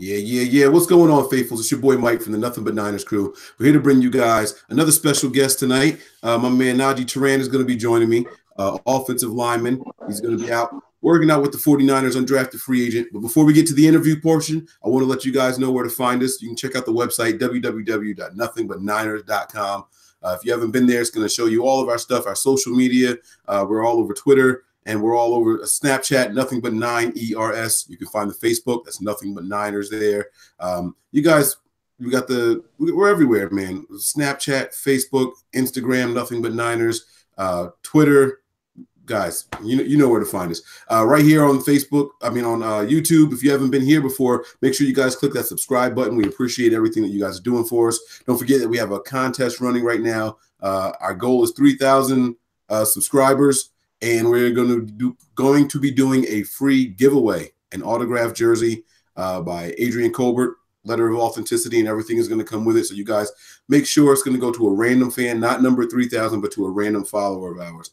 Yeah. What's going on, faithfuls? It's your boy Mike from the Nothing But Niners crew. We're here to bring you guys another special guest tonight. My man Najee Toran is going to be joining me, offensive lineman. He's going to be out working out with the 49ers, undrafted free agent. But before we get to the interview portion, I want to let you guys know where to find us. You can check out the website, www.nothingbutniners.com. If you haven't been there, it's going to show you all of our stuff, our social media. We're all over Twitter. And we're all over Snapchat, Nothing But Nine ERS. You can find the Facebook. That's Nothing But Niners there. You guys, we're everywhere, man. Snapchat, Facebook, Instagram, Nothing But Niners, Twitter. Guys, you know where to find us. Right here on Facebook, on YouTube. If you haven't been here before, make sure you guys click that subscribe button. We appreciate everything that you guys are doing for us. Don't forget that we have a contest running right now. Our goal is 3,000 subscribers. And we're going to be doing a free giveaway, an autographed jersey by Adrian Colbert, letter of authenticity, and everything is going to come with it. So you guys make sure it's going to go to a random fan, not number 3,000, but to a random follower of ours.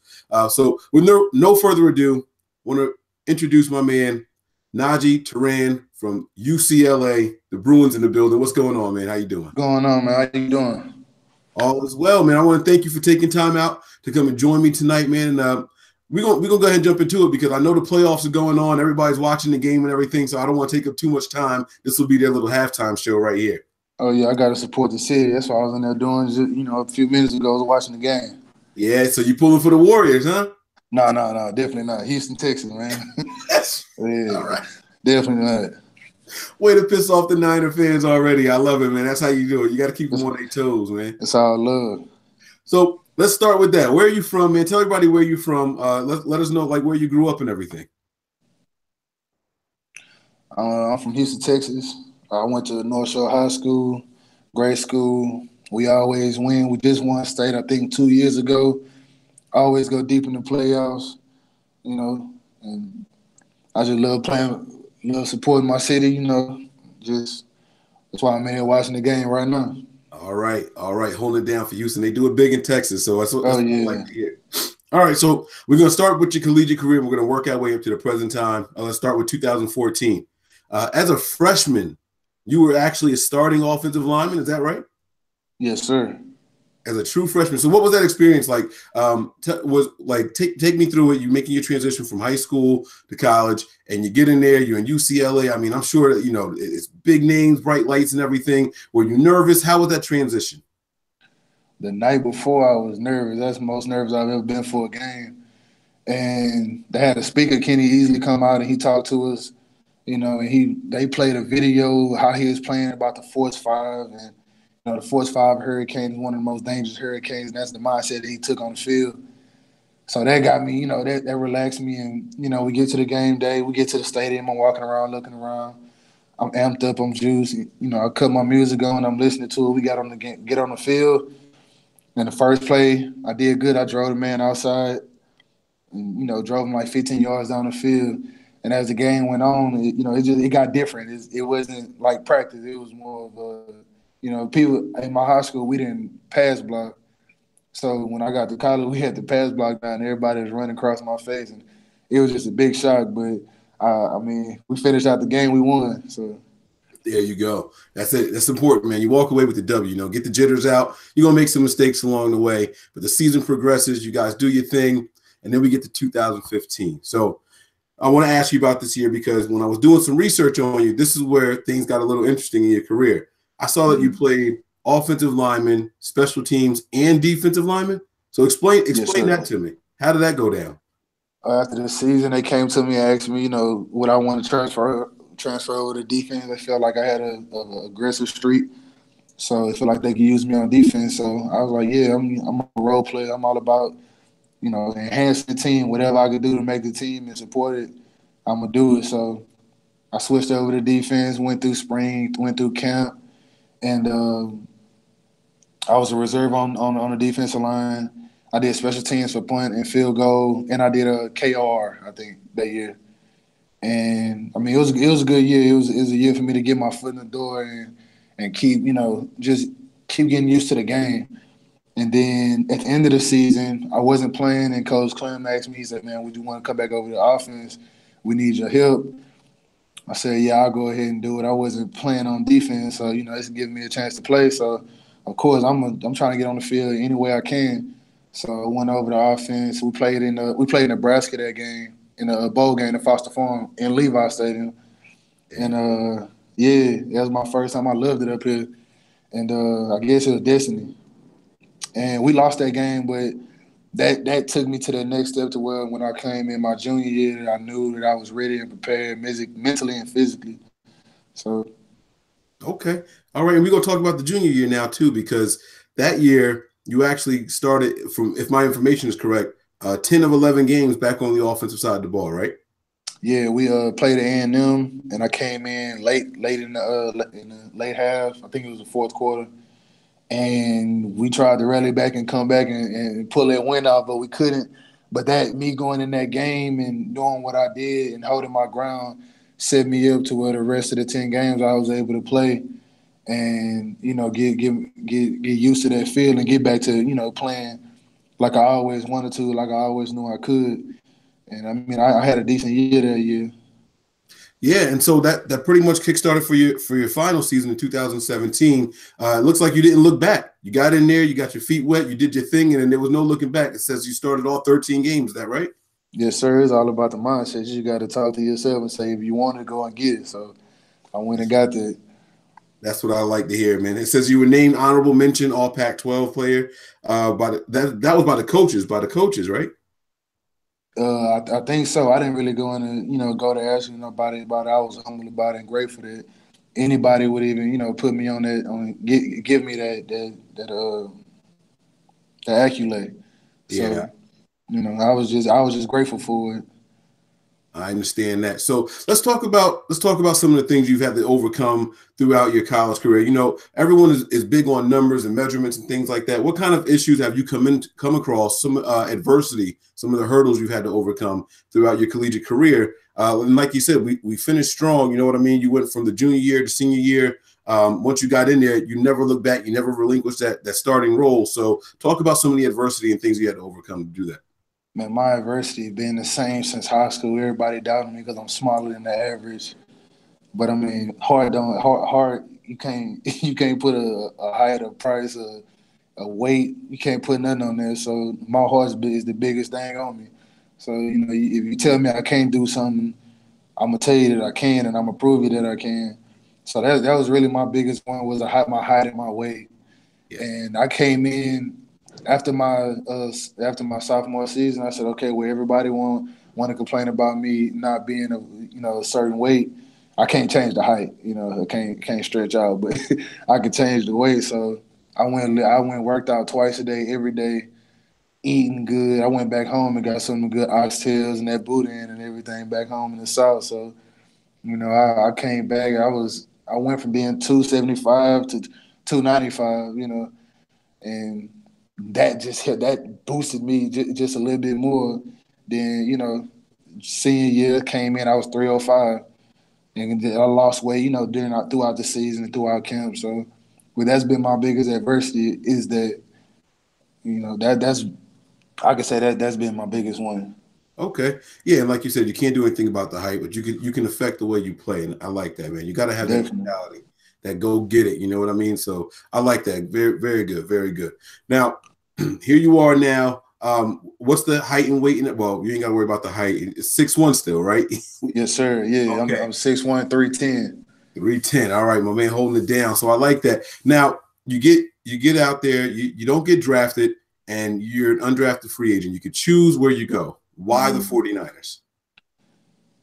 So with no further ado, I want to introduce my man, Najee Toran from UCLA, the Bruins in the building. What's going on, man? How you doing? What's going on, man? How you doing? All is well, man. I want to thank you for taking time out to come and join me tonight, man. And we're gonna go ahead and jump into it because I know the playoffs are going on. Everybody's watching the game and everything, so I don't want to take up too much time. This will be their little halftime show right here. Oh, yeah, I got to support the city. That's what I was in there doing, a few minutes ago. I was watching the game. Yeah, so you pulling for the Warriors, huh? No, definitely not. Houston, Texas, man. Yes. Yeah, all right. Definitely not. Way to piss off the Niner fans already. I love it, man. That's how you do it. You got to keep them on their toes, man. That's all I love. So let's start with that. Where are you from, man? Tell everybody where you're from. Let us know like where you grew up and everything. I'm from Houston, Texas. I went to North Shore High School, grade school. We always win. We just won state, I think, 2 years ago. Always go deep in the playoffs, and I just love playing, supporting my city, Just that's why I'm here watching the game right now. All right. Hold it down for Houston. They do it big in Texas, so that's what I like to hear. All right, so we're going to start with your collegiate career. We're going to work our way up to the present time. Let's start with 2014. As a freshman, you were actually a starting offensive lineman. Is that right? Yes, sir. As a true freshman. So what was that experience like? Take me through it. You're making your transition from high school to college, and you get in there. You're in UCLA. I mean, I'm sure that, it's big names, bright lights and everything. Were you nervous? How was that transition? The night before, I was nervous. That's the most nervous I've ever been for a game. And they had a speaker, Kenny Easley, come out, and he talked to us, and they played a video how he was playing about the Force 5, and the Force 5 hurricane is one of the most dangerous hurricanes, and that's the mindset that he took on the field. So that got me, that relaxed me, and we get to the game day, we get to the stadium, I'm walking around, looking around, I'm amped up, I'm juiced, I cut my music on, I'm listening to it. We got on the game, get on the field. In the first play, I did good. I drove the man outside and, drove him like 15 yards down the field. And as the game went on, it got different. It wasn't like practice. It was more of people in my high school, we didn't pass block. So when I got to college, we had the pass block down. Everybody was running across my face. And it was just a big shock. But, we finished out the game. We won. So. There you go. That's it. That's important, man. You walk away with the W, get the jitters out. You're going to make some mistakes along the way, but the season progresses. You guys do your thing, and then we get to 2015. So I want to ask you about this year because when I was doing some research on you, this is where things got a little interesting in your career. I saw that you played offensive lineman, special teams, and defensive lineman. So explain that to me. How did that go down? After the season, they came to me and asked me, would I want to transfer over to defense. They felt like I had an aggressive streak, so they felt like they could use me on defense. So I was like, yeah, I'm a role player. I'm all about, enhancing the team. Whatever I could do to make the team and support it, I'm going to do it. So I switched over to defense, went through spring, went through camp, and I was a reserve on the defensive line. I did special teams for punt and field goal, and I did a KR, I think, that year. And it was a good year. It was a year for me to get my foot in the door and keep, just keep getting used to the game. And then at the end of the season, I wasn't playing, and Coach Clem asked me, he said, man, would you want to come back over to the offense? We need your help. I said, yeah, I'll go ahead and do it. I wasn't playing on defense, so it's giving me a chance to play. So of course I'm trying to get on the field any way I can. So I went over the offense. We played Nebraska that game in a bowl game in Foster Farm in Levi Stadium, and yeah, that was my first time. I loved it up here, and I guess it was destiny. And we lost that game, but that took me to the next step to where when I came in my junior year, I knew that I was ready and prepared mentally and physically. So Okay. All right. And we're going to talk about the junior year now, too, because that year you actually started from, if my information is correct, 10 of 11 games back on the offensive side of the ball, right? yeah, we played at A&M, and I came in late in the late half. I think it was the fourth quarter, and we tried to rally back and come back and pull that win out, but we couldn't. But that me going in that game and doing what I did and holding my ground set me up to where the rest of the 10 games I was able to play and get used to that feel and get back to playing like I always wanted to, like I always knew I could. And I mean, I had a decent year that year. Yeah, and so that pretty much kickstarted for your final season in 2017. It looks like you didn't look back. You got in there, you got your feet wet, you did your thing, and then there was no looking back. It says you started all 13 games. Is that right? Yes, sir. It's all about the mindset. You got to talk to yourself and say if you want to go and get it. So I went and got that. That's what I like to hear, man. It says you were named honorable mention All Pac-12 player. That was by the coaches, right? I think so. I didn't really go in and go to ask nobody about it. I was humble about it and grateful that anybody would even put me on that give me that accolade. Yeah. So I was just grateful for it. I understand that. So let's talk about some of the things you've had to overcome throughout your college career. Everyone is big on numbers and measurements and things like that. What kind of issues have you come across? Some adversity, some of the hurdles you've had to overcome throughout your collegiate career. And like you said, we finished strong. You know what I mean? You went from the junior year to senior year. Once you got in there, you never looked back. You never relinquished that starting role. So talk about some of the adversity and things you had to overcome to do that. Man, my adversity been the same since high school. Everybody doubted me because I'm smaller than the average. But I mean, hard. You can't you can't put a height, a price, a weight. You can't put nothing on there. So my heart is the biggest thing on me. So if you tell me I can't do something, I'm gonna tell you that I can, and I'm gonna prove you that I can. So that was really my biggest one was my height and my weight. Yeah. And I came in after my sophomore season. I said, okay, well, everybody want to complain about me not being a certain weight. I can't change the height. I can't stretch out, but I can change the weight. So I went worked out twice a day, every day, eating good. I went back home and got some good oxtails and that boudin and everything back home in the South. So I came back. I went from being 275 to 295. And that boosted me just a little bit more. Then senior year came in, I was 305, and I lost weight throughout the season and throughout camp. So, well, that's been my biggest adversity is that that's I can say that's been my biggest one. Okay. Yeah, and like you said, you can't do anything about the height, but you can affect the way you play. And I like that, man. You got to have that Definitely. mentality, that go get it. You know what I mean? So I like that. Very, very good. Very good. Now, here you are now. What's the height and weight in it? Well, you ain't got to worry about the height. It's 6'1" still, right? Yes, sir. Yeah, Okay. I'm 6'1", 310. 310. All right, my man, holding it down. So I like that. Now you get out there. You don't get drafted, and you're an undrafted free agent. You could choose where you go. Why the 49ers?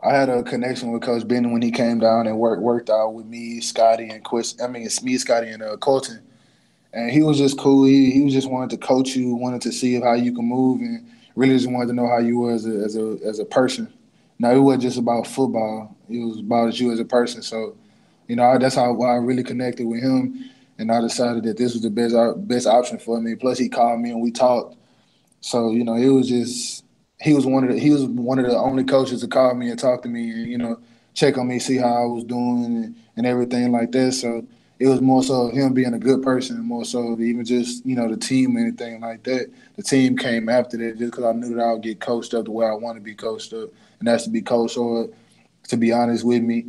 I had a connection with Coach Benton when he came down and worked out with me, Scotty, and Chris. I mean, it's me, Scotty, and Colton. And he was just cool. He was just wanted to coach you, wanted to see how you can move, and really just wanted to know how you were as a person. Now it wasn't just about football; it was about you as a person. So, that's why I really connected with him, and I decided that this was the best option for me. Plus, he called me and we talked. So it was just he was one of the only coaches to call me and talk to me and check on me, see how I was doing and everything like that. So it was more so him being a good person, more so even just the team or anything like that. The team came after that just because I knew that I would get coached up the way I want to be coached up, and that's to be coached or to be honest with me.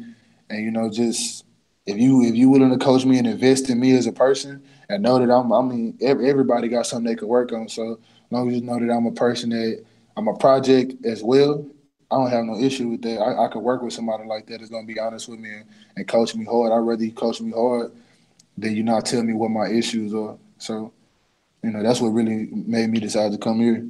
And just if you willing to coach me and invest in me as a person, and know that everybody got something they could work on. So as long as you know that I'm a person that I'm a project as well, I don't have no issue with that. I could work with somebody like that that's gonna be honest with me and coach me hard. I'd rather you coach me hard than you not tell me what my issues are. So that's what really made me decide to come here.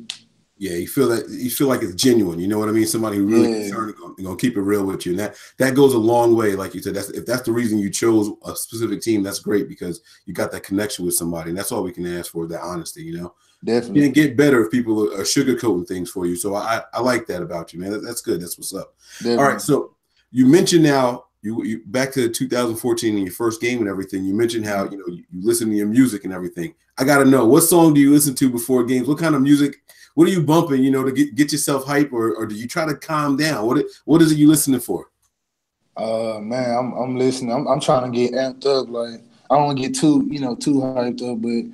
Yeah, you feel like it's genuine. You know what I mean? Somebody who really concerned and gonna keep it real with you, and that goes a long way. Like you said, if that's the reason you chose a specific team, that's great because you got that connection with somebody, and that's all we can ask for, that honesty. Definitely. You can get better if people are sugarcoating things for you. So I like that about you, man. That's good. That's what's up. Definitely. All right, so you mentioned now you back to 2014 in your first game and everything. You mentioned how you listen to your music and everything. I got to know, what song do you listen to before games? What kind of music? What are you bumping, to get yourself hype, or do you try to calm down? What is it you listening for? Man, I'm listening. I'm trying to get amped up. Like, I don't want to get too hyped up, but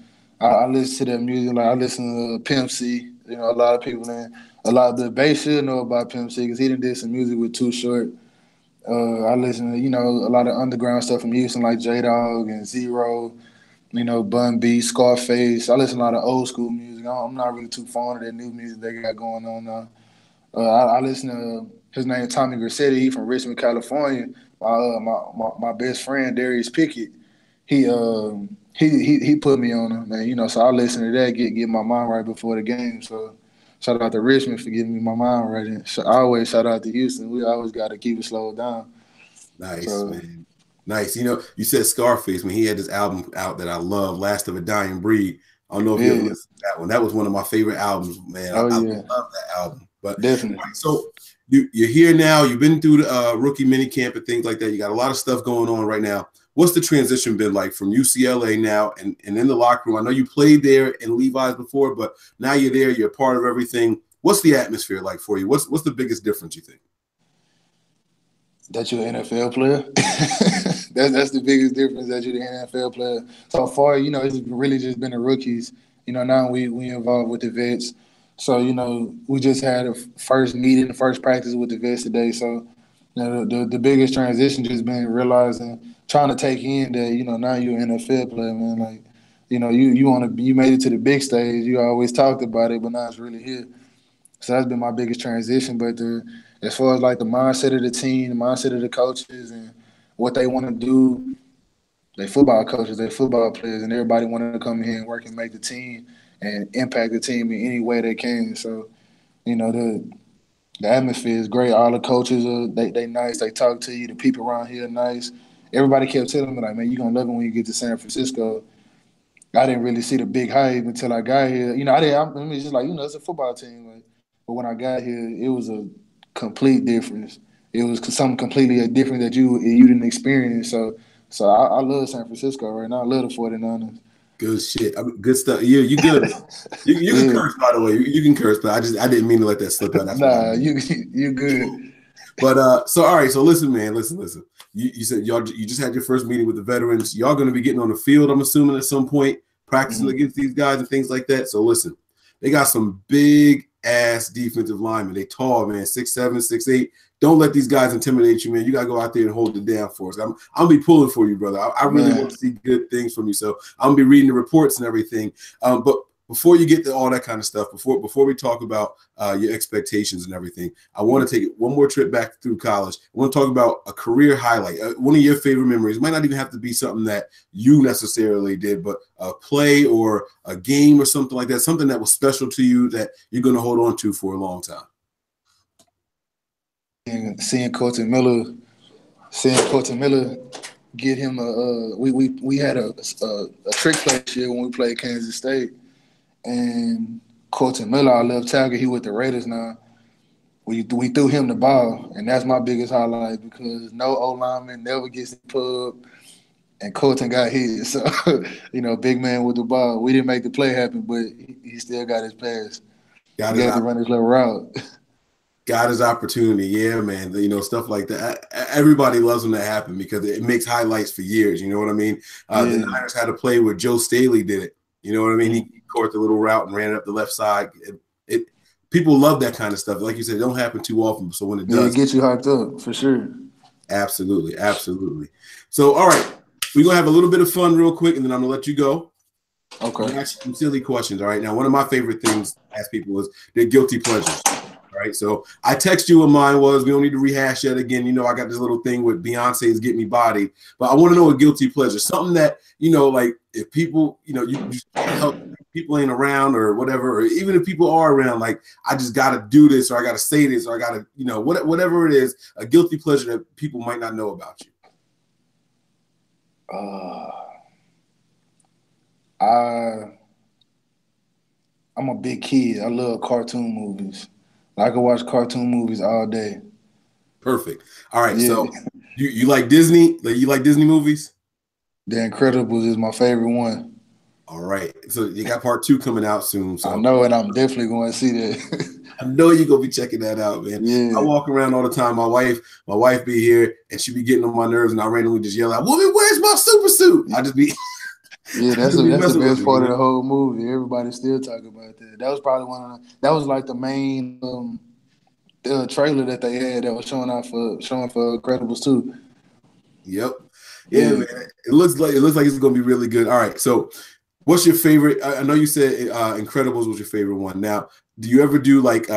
I listen to that music. Like, I listen to Pimp C. A lot of people, a lot of the bass should know about Pimp C because he did some music with Too Short. I listen to a lot of underground stuff from Houston, like J Dog and Zero. Bun B, Scarface. I listen to a lot of old school music. I'm not really too fond of that new music they got going on now. I listen to his name Tommy Grissetti. He from Richmond, California. My best friend Darius Pickett. He put me on him, man. So I listen to that, get my mind right before the game. So shout out to Richmond for getting me my mind right. And I always shout out to Houston. We always got to keep it slowed down. Nice, man. Nice. You said Scarface when he had this album out that I love, Last of a Dying Breed. I don't know if you ever listened to that one. That was one of my favorite albums, man. I love that album. But definitely. Right, so you're here now. You've been through the rookie mini camp and things like that. You got a lot of stuff going on right now. What's the transition been like from UCLA now and in the locker room? I know you played there in Levi's before, but now you're there. You're a part of everything. What's the atmosphere like for you? What's the biggest difference you think? That you're an NFL player. That's the biggest difference, that you're the NFL player. So far, it's really just been the rookies. Now we involved with the vets. So, we just had a first meeting, the first practice with the vets today. So, the biggest transition just been realizing, trying to take in that, now you're an NFL player, man. Like, you made it to the big stage. You always talked about it, but now it's really here. So that's been my biggest transition. But as far as like the mindset of the team, the mindset of the coaches, and what they want to do, they football coaches, they football players, and everybody want to come here and work and make the team and impact the team in any way they can. So, the atmosphere is great. All the coaches they nice. They talk to you. The people around here are nice. Everybody kept telling me, like, man, you're gonna love it when you get to San Francisco. I didn't really see the big hype until I got here. It's just like, it's a football team. Like, but when I got here, it was a complete difference. It was something completely different that you didn't experience. So I love San Francisco right now. I love the 49ers. Good shit. Good stuff. You good. You can curse, by the way. You can curse, but I didn't mean to let that slip out. Nah, you good. But so all right. So listen, man. Listen. You said you just had your first meeting with the veterans. Y'all going to be getting on the field, I'm assuming, at some point, practicing against these guys and things like that. So listen, they got some big ass defensive linemen. They tall, man, 6'7", 6'8". Don't let these guys intimidate you, man. You got to go out there and hold it down for us. I'm going to be pulling for you, brother. I really want to see good things from you. So I'm going to be reading the reports and everything. But before you get to all that kind of stuff, before we talk about your expectations and everything, I want to take one more trip back through college. I want to talk about a career highlight, one of your favorite memories. It might not even have to be something that you necessarily did, but a play or a game or something like that, something that was special to you that you're going to hold on to for a long time. And seeing Colton Miller get him we had a trick play this year when we played Kansas State. And Colton Miller, our left tackle, he with the Raiders now. We threw him the ball, and that's my biggest highlight because no O-lineman never gets in the pub, and Colton got his. So, big man with the ball. We didn't make the play happen, but he still got his pass. He got to run his little route. Got his opportunity, yeah, man. Stuff like that. Everybody loves when that happen because it makes highlights for years. You know what I mean? The Niners had a play where Joe Staley did it. You know what I mean? He caught the little route and ran it up the left side. People love that kind of stuff. Like you said, it don't happen too often. So when it does, it gets you hyped up for sure. Absolutely, absolutely. So, all right, we're gonna have a little bit of fun real quick, and then I'm gonna let you go. Okay. I'm gonna ask you some silly questions. All right. Now, one of my favorite things to ask people is their guilty pleasures. All right. So I text you what mine was. We don't need to rehash that again. You know, I got this little thing with Beyonce's "Get Me Body," but I want to know a guilty pleasure, something that like if people, you just can't help, people ain't around or whatever, or even if people are around, like I just got to do this, or I got to say this, or I got to, whatever it is, a guilty pleasure that people might not know about you. I'm a big kid. I love cartoon movies. I can watch cartoon movies all day. Perfect. All right. Yeah. So you like Disney? Like, you like Disney movies? The Incredibles is my favorite one. All right. So you got part 2 coming out soon. So I know, and I'm definitely going to see that. I know you're gonna be checking that out, man. Yeah. I walk around all the time. My wife be here, and she be getting on my nerves, and I randomly just yell out, "Woman, where's my super suit?" I just be yeah, that's the best part of the whole movie. Everybody still talking about that. That was probably that was like the main trailer that they had that was showing for Incredibles 2. Yep. Yeah, man. It looks like it's gonna be really good. All right. So what's your favorite? I know you said Incredibles was your favorite one. Now, do you ever do like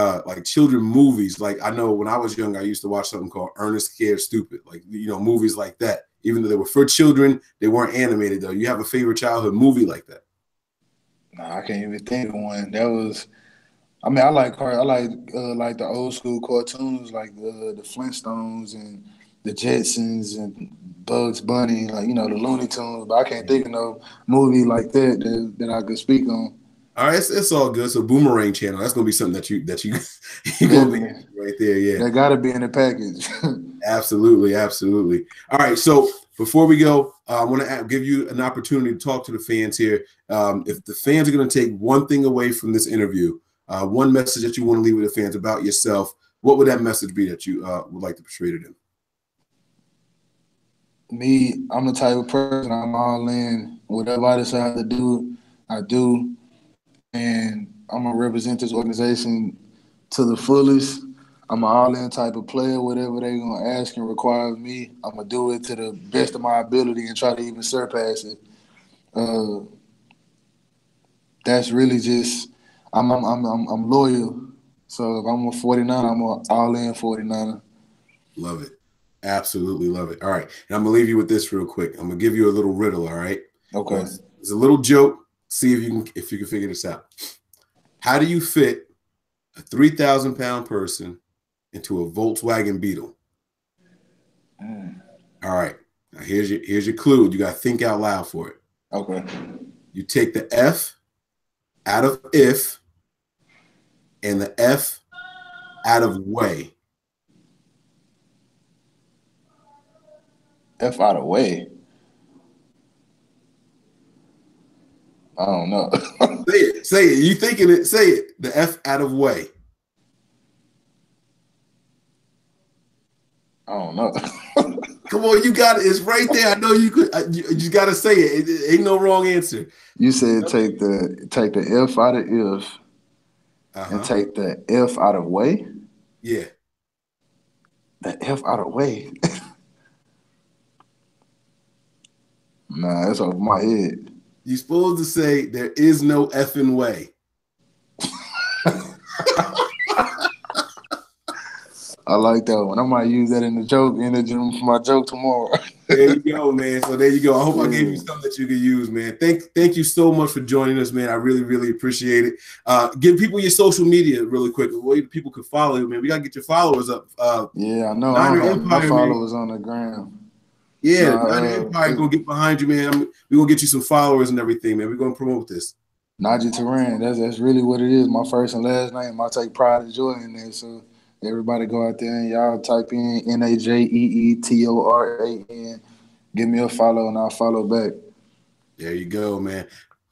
children movies? Like, I know when I was young, I used to watch something called Ernest Scared Stupid, like, movies like that. Even though they were for children, they weren't animated though. You have a favorite childhood movie like that? Nah, I can't even think of one. That was, I mean, I like the old school cartoons, like the Flintstones and the Jetsons and Bugs Bunny, like, the Looney Tunes. But I can't think of no movie like that I could speak on. All right, it's all good. So Boomerang Channel, that's gonna be something that you gonna be right there. Yeah, that gotta be in the package. Absolutely, absolutely. All right, so before we go, I want to give you an opportunity to talk to the fans here. If the fans are going to take one thing away from this interview, one message that you want to leave with the fans about yourself, what would that message be that you would like to portray to them? Me, I'm the type of person, I'm all in. Whatever I decide to do, I do. And I'm going to represent this organization to the fullest. I'm an all-in type of player. Whatever they're going to ask and require of me, I'm going to do it to the best of my ability and try to even surpass it. That's really just, I'm loyal. So if I'm a 49, I'm an all-in 49er. Love it. Absolutely love it. All right. And I'm going to leave you with this real quick. I'm going to give you a little riddle, all right? Okay. It's a little joke. See if you can figure this out. How do you fit a 3,000-pound person into a Volkswagen Beetle? All right. Now here's your clue. You got to think out loud for it. Okay. You take the F out of if and the F out of way. F out of way? I don't know. Say it. You thinking it? Say it. The F out of way. I don't know. Come on, you got it. It's right there. I know you could. You just got to say it. It ain't no wrong answer. You said take the F out of if and take the F out of way? Yeah. The F out of way? Nah, that's over my head. You're supposed to say there is no effing way. I like that one. I might use that in for my joke tomorrow. There you go, man. So there you go. I hope I gave you something that you can use, man. Thank you so much for joining us, man. I really, really appreciate it. Give people your social media really quick. The way people can follow you, man. We got to get your followers up. Yeah, I know. My followers on the gram. Yeah, Niner Empire going to get behind you, man. We're going to get you some followers and everything, man. We're going to promote this. Najee Toran. That's really what it is. My first and last name. I take pride and joy in there. So everybody go out there and y'all type in NajeeToran. Give me a follow and I'll follow back. There you go, man.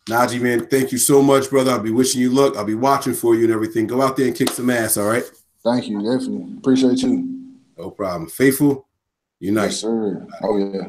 Najee, man, thank you so much, brother. I'll be wishing you luck. I'll be watching for you and everything. Go out there and kick some ass, all right? Thank you. Definitely. Appreciate you. No problem. Faithful, unite. Yes, sir. Oh, yeah.